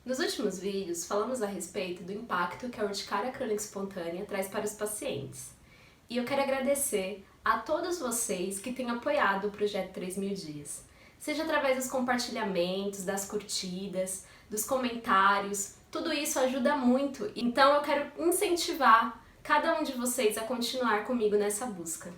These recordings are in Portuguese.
Nos últimos vídeos, falamos a respeito do impacto que a urticária crônica espontânea traz para os pacientes. E eu quero agradecer a todos vocês que têm apoiado o projeto 3.000 dias. Seja através dos compartilhamentos, das curtidas, dos comentários, tudo isso ajuda muito. Então eu quero incentivar cada um de vocês a continuar comigo nessa busca.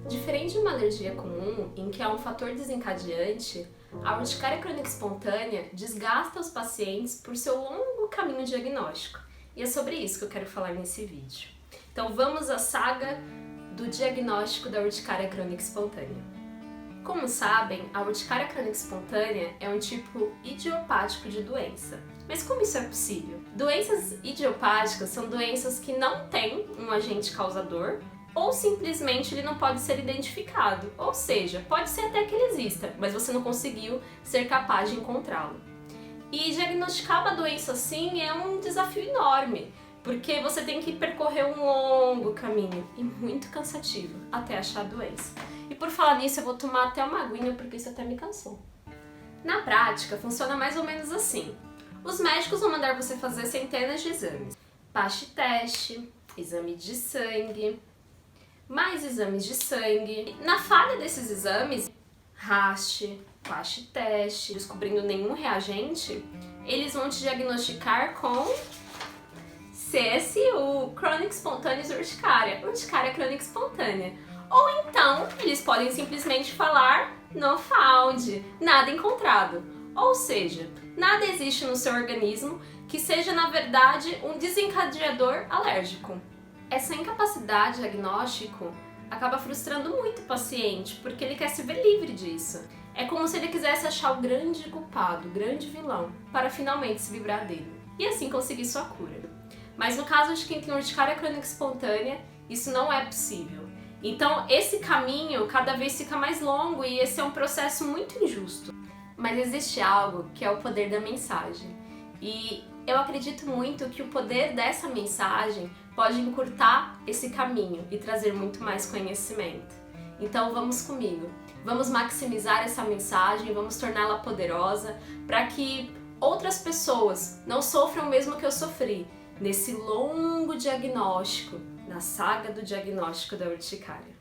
Diferente de uma alergia comum, em que há um fator desencadeante, a urticária crônica espontânea desgasta os pacientes por seu longo caminho diagnóstico. E é sobre isso que eu quero falar nesse vídeo. Então vamos à saga do diagnóstico da urticária crônica espontânea. Como sabem, a urticária crônica espontânea é um tipo idiopático de doença. Mas como isso é possível? Doenças idiopáticas são doenças que não têm um agente causador, ou simplesmente ele não pode ser identificado, ou seja, pode ser até que ele exista, mas você não conseguiu ser capaz de encontrá-lo. E diagnosticar uma doença assim é um desafio enorme, porque você tem que percorrer um longo caminho e muito cansativo até achar a doença. E por falar nisso, eu vou tomar até uma aguinha porque isso até me cansou. Na prática, funciona mais ou menos assim. Os médicos vão mandar você fazer centenas de exames. Patch-teste, exame de sangue, mais exames de sangue. Na falha desses exames, raste, patch-teste, descobrindo nenhum reagente, eles vão te diagnosticar com CSU, Chronic Spontaneous Urticaria, urticária crônica espontânea. Ou então, eles podem simplesmente falar no found, nada encontrado. Ou seja, nada existe no seu organismo que seja, na verdade, um desencadeador alérgico. Essa incapacidade diagnóstico acaba frustrando muito o paciente, porque ele quer se ver livre disso. É como se ele quisesse achar o grande culpado, o grande vilão, para finalmente se livrar dele e assim conseguir sua cura. Mas no caso de quem tem urticária crônica espontânea, isso não é possível. Então esse caminho cada vez fica mais longo e esse é um processo muito injusto. Mas existe algo que é o poder da mensagem. E eu acredito muito que o poder dessa mensagem pode encurtar esse caminho e trazer muito mais conhecimento. Então vamos comigo, vamos maximizar essa mensagem, vamos torná-la poderosa para que outras pessoas não sofram o mesmo que eu sofri nesse longo diagnóstico, na saga do diagnóstico da urticária.